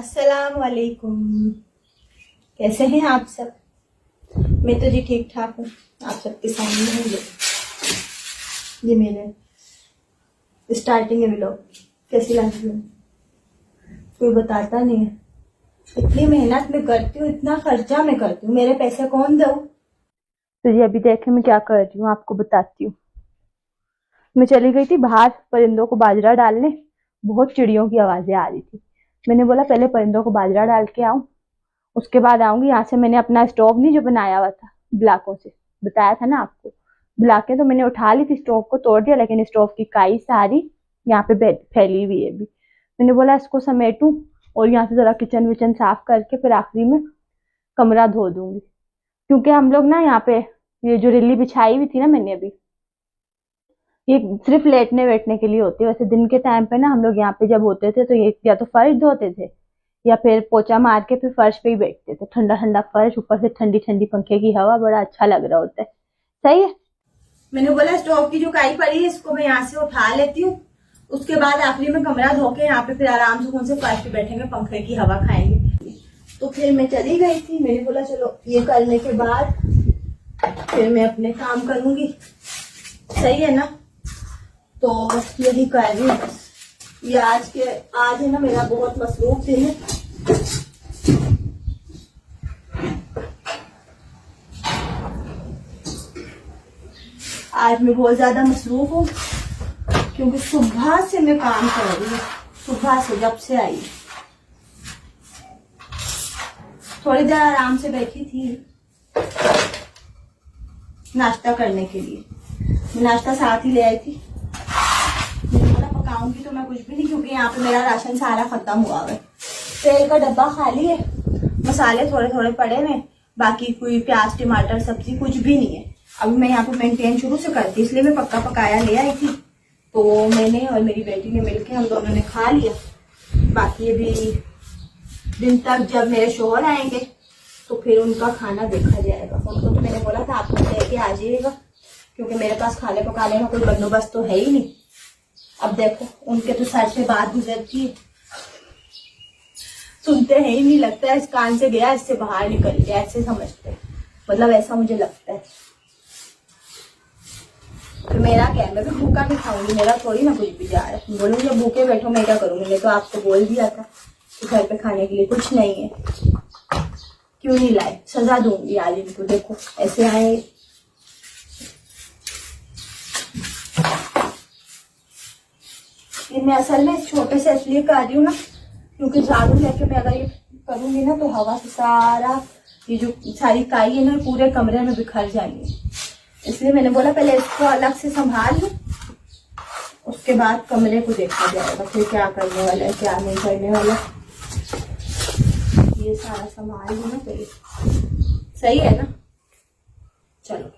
अस्सलाम वालेकुम। कैसे हैं आप सब? मैं तो जी ठीक ठाक हूँ। आप सबके सामने है ये मेरे स्टार्टिंग है व्लॉग। कैसी लगी है? कोई बताता नहीं है। इतनी मेहनत मैं करती हूँ, इतना खर्चा मैं करती हूँ, मेरे पैसे कौन दो? तो जी अभी देखे मैं क्या कर रही हूँ, आपको बताती हूँ। मैं चली गई थी बाहर परिंदों को बाजरा डालने। बहुत चिड़ियों की आवाजें आ रही थी। मैंने बोला पहले परिंदों को बाजरा डाल के आऊं, उसके बाद आऊंगी। यहाँ से मैंने अपना स्टोव नहीं जो बनाया हुआ था ब्लाकों से, बताया था ना आपको, ब्लाकें तो मैंने उठा ली थी, स्टोव को तोड़ दिया, लेकिन स्टोव की काई सारी यहाँ पे फैली हुई है अभी। मैंने बोला इसको समेटूं और यहाँ से जरा किचन विचन साफ करके फिर आखिरी में कमरा धो दूंगी। क्योंकि हम लोग ना यहाँ पे ये जो रिल्ली बिछाई हुई थी ना मैंने अभी, ये सिर्फ लेटने बैठने के लिए होती है। वैसे दिन के टाइम पे ना हम लोग यहाँ पे जब होते थे तो ये या तो फर्श धोते थे या फिर पोछा मार के फिर फर्श पे ही बैठते थे। ठंडा ठंडा फर्श, ऊपर से ठंडी ठंडी पंखे की हवा, बड़ा अच्छा लग रहा होता है। सही है। मैंने बोला स्टोव की जो काई पड़ी है इसको मैं यहाँ से उठा लेती हूँ, उसके बाद आखिरी में कमरा धो के यहाँ पे फिर आराम से कौन से फर्श पे बैठेंगे, पंखे की हवा खाएंगे। तो फिर मैं चली गई थी। मैंने बोला चलो ये करने के बाद फिर मैं अपने काम करूंगी। सही है ना? तो यही कर रही हूँ बस। ये आज है ना मेरा बहुत मसरूफ दिन है। आज मैं बहुत ज्यादा मसरूफ हूँ क्योंकि सुबह से मैं काम कर रही हूँ। सुबह से जब से आई थोड़ी देर आराम से बैठी थी नाश्ता करने के लिए। मैं नाश्ता साथ ही ले आई थी। पकाऊंगी तो मैं कुछ भी नहीं, क्योंकि यहाँ पे मेरा राशन सारा खत्म हुआ है। तेल का डब्बा खाली है, मसाले थोड़े थोड़े पड़े हैं, बाकी कोई प्याज टमाटर सब्जी कुछ भी नहीं है। अभी मैं यहाँ पे मेंटेन शुरू से करती, इसलिए मैं पक्का पकाया ले आई थी। तो मैंने और मेरी बेटी ने मिलके हम दोनों ने खा लिया। बाकी अभी दिन तक जब मेरे शोहर आएंगे तो फिर उनका खाना देखा जाएगा। उनको तो मैंने बोला था आप लेके आ जाइएगा, क्योंकि मेरे पास खाने पकाने का कोई बंदोबस्त तो है ही नहीं। अब देखो उनके तो सर से बात गुजरती है, सुनते हैं ही नहीं, लगता है इस कान से गया इससे बाहर निकल गया, ऐसे समझते हैं। मतलब ऐसा मुझे लगता है। तो मेरा क्या है, मैं भी भूखा नहीं खाऊंगी, मेरा थोड़ी ना कुछ भी जा रहा है। बोलूंगी जब भूखे बैठो मैं क्या करूंगी? मैं तो आपको बोल दिया था कि घर पे खाने के लिए कुछ नहीं है, क्यों नहीं लाए? सजा दूंगी आज इनको। देखो ऐसे आए। मैं असल में छोटे से इसलिए कर रही हूँ ना, क्योंकि झाड़ू लेके मैं अगर ये करूंगी ना तो हवा से सारा ये जो सारी काई है ना पूरे कमरे में बिखर जाएंगी। इसलिए मैंने बोला पहले इसको अलग से संभाल लूं, उसके बाद कमरे को देखा जाएगा फिर क्या करने वाला है क्या नहीं करने वाला। ये सारा संभाल लूं ना पहले। सही है ना? चलो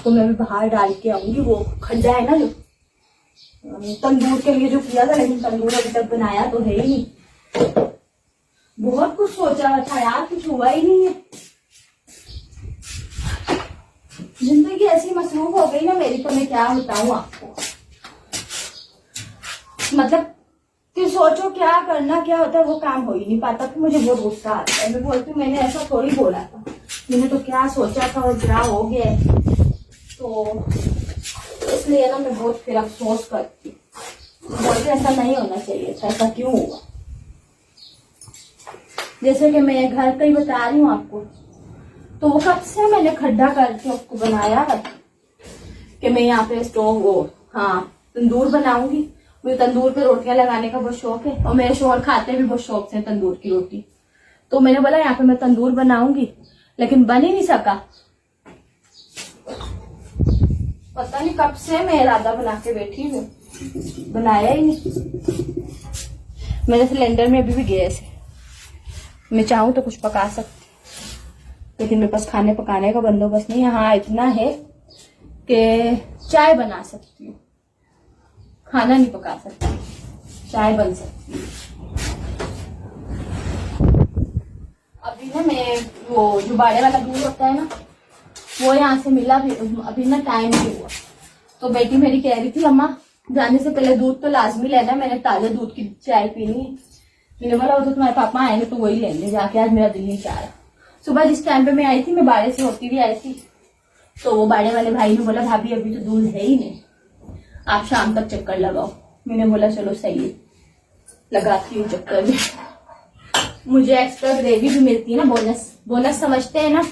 तो मैं भी बाहर डाल के आऊंगी। वो खड्डा है ना जो तंदूर के लिए जो किया था, लेकिन तंदूर अभी तक बनाया तो है ही नहीं। बहुत कुछ सोचा था यार, कुछ हुआ ही नहीं है। जिंदगी ऐसी मसरूफ हो गई ना मेरी, तो मैं क्या बताऊं आपको। मतलब कि सोचो क्या करना क्या होता है वो काम हो ही नहीं पाता। तो मुझे बहुत गुस्सा आता है। मैं बोलती हूँ मैंने ऐसा थोड़ी बोला था, मैंने तो क्या सोचा था और क्या हो गया। तो इसलिए ना मैं बहुत फिर अफसोस करती हूँ, बोलते ऐसा नहीं होना चाहिए था, ऐसा क्यों हुआ। जैसे कि मैं घर का ही बता रही हूँ आपको, तो वो कब से मैंने खड्डा करके उसको बनाया है कि मैं यहाँ पे स्टोव तंदूर बनाऊंगी। मुझे तंदूर पे रोटियां लगाने का बहुत शौक है और मेरे शोहर खाते भी बहुत शौक से तंदूर की रोटी। तो मैंने बोला यहाँ पे मैं तंदूर बनाऊंगी, लेकिन बन ही नहीं सका। पता नहीं कब से मैं इरादा बना के बैठी हूँ, बनाया ही नहीं। मेरे सिलेंडर में अभी भी गैस है, मैं चाहूँ तो कुछ पका सकती, लेकिन मेरे पास खाने पकाने का बंदोबस्त नहीं है। हाँ इतना है कि चाय बना सकती हूँ, खाना नहीं पका सकती, चाय बन सकती है। अभी ना मैं वो जो बाड़े वाला दूध होता है ना वो यहाँ से मिला भी, अभी ना टाइम नहीं हुआ। तो बेटी मेरी कह रही थी अम्मा जाने से पहले दूध तो लाजमी लेना, मैंने ताजा दूध की चाय पीनी है। मैंने बोला वो तो तुम्हारे पापा आएंगे तो वही लेंगे जाके, आज मेरा दिल नहीं चाह रहा। सुबह जिस टाइम पे मैं आई थी, मैं बाड़े से होती हुई आई थी, तो वो बाड़े वाले भाई ने बोला भाभी अभी तो दूध है ही नहीं, आप शाम तक चक्कर लगाओ। मैंने बोला चलो सही है, लगाती हूँ चक्कर भी। मुझे एक्स्ट्रा ग्रेवी भी मिलती है ना, बोनस समझते हैं ना,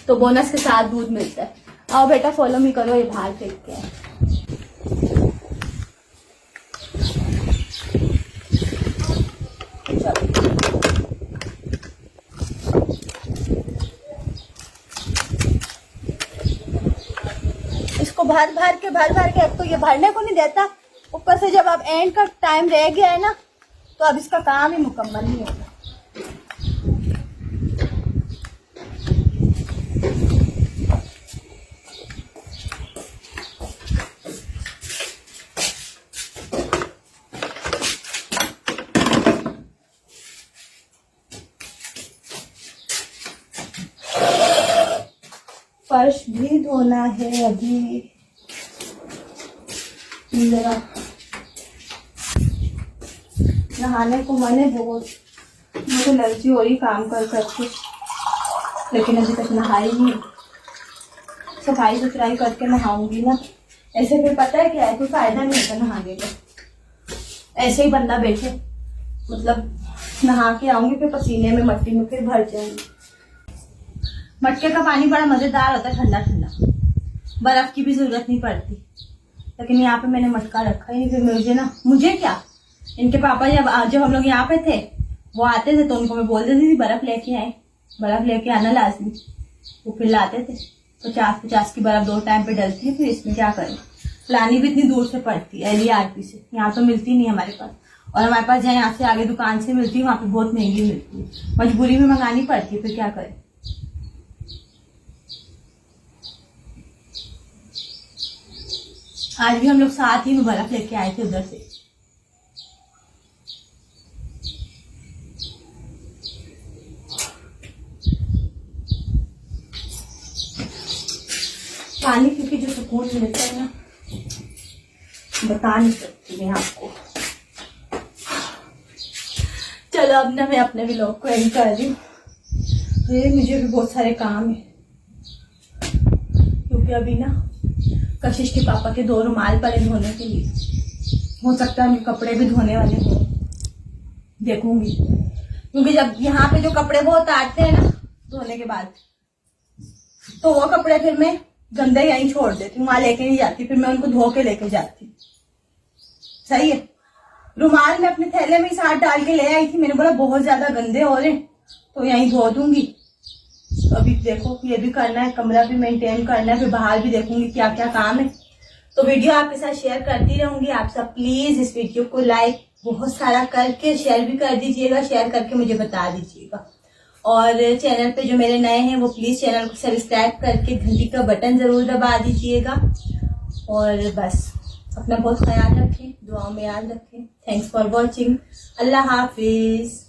तो बोनस के साथ दूध मिलता है। आओ बेटा फॉलो मी करो, ये बाहर फेंक के है। इसको भर भर के अब तो ये भरने को नहीं देता, ऊपर से जब अब एंड का टाइम रह गया है ना, तो अब इसका काम ही मुकम्मल नहीं होगा। फर्श भी धोना है अभी जरा, नहाने को मन है बहुत, मुझे एलर्जी हो रही काम कर करके, लेकिन अभी तक नहाई नहीं। सफाई सुथराई करके नहाऊंगी ना, ऐसे फिर पता है क्या है, कोई फायदा नहीं होता नहाने का। ऐसे ही बंदा बैठे, मतलब नहा के आऊंगी फिर पसीने में मट्टी में फिर भर जाऊंगी। मटके का पानी बड़ा मजेदार होता है, ठंडा ठंडा, बर्फ की भी जरूरत नहीं पड़ती। लेकिन यहाँ पे मैंने मटका रखा ही नहीं, फिर मुझे क्या, इनके पापा जब हम लोग यहाँ पे थे, वो आते थे तो उनको मैं बोल देती थी बर्फ लेके आए, बर्फ लेके आना लाजमी। वो फिर लाते थे, 50-50 की बर्फ 2 टाइम पे डलती है, फिर इसमें क्या करें, लानी भी इतनी दूर से पड़ती है LERP से, यहाँ तो मिलती नहीं हमारे पास। और हमारे पास जहाँ यहाँ से आगे दुकान से मिलती है, वहाँ पे बहुत महंगी मिलती है, मजबूरी में मंगानी पड़ती है, फिर क्या करें। आज भी हम लोग साथ ही में बर्फ लेके आए थे उधर से। पानी क्योंकि जो सुकून मिलता है ना, बता नहीं सकती मैं आपको। चलो अब ना मैं अपने व्लॉग को एंड कर रही हूँ, मुझे भी बहुत सारे काम है, क्योंकि अभी ना कशिश के पापा के 2 रुमाल पड़े धोने के लिए, हो सकता है उनके कपड़े भी धोने वाले हो, देखूंगी। क्योंकि जब यहाँ पे जो कपड़े वो उतारते हैं ना धोने के बाद, तो वो कपड़े फिर मैं गंदे यहीं छोड़ देती हूँ, वहां लेके नहीं जाती, फिर मैं उनको धो के लेके जाती। सही है। रुमाल मैं अपने थैले में साथ डाल के ले आई थी, मैंने बोला बहुत ज्यादा गंदे हो रहे तो यहीं धो दूंगी। अभी देखो ये भी करना है, कमरा भी मेंटेन करना है, फिर बाहर भी देखूंगी क्या क्या काम है। तो वीडियो आपके साथ शेयर करती रहूंगी। आप सब प्लीज इस वीडियो को लाइक बहुत सारा करके शेयर भी कर दीजिएगा, शेयर करके मुझे बता दीजिएगा। और चैनल पे जो मेरे नए हैं वो प्लीज चैनल को सब्सक्राइब करके घंटी का बटन जरूर दबा दीजिएगा। और बस अपना बहुत ख्याल रखें, दुआओं में याद रखें। Thanks for watching. Allah Hafiz.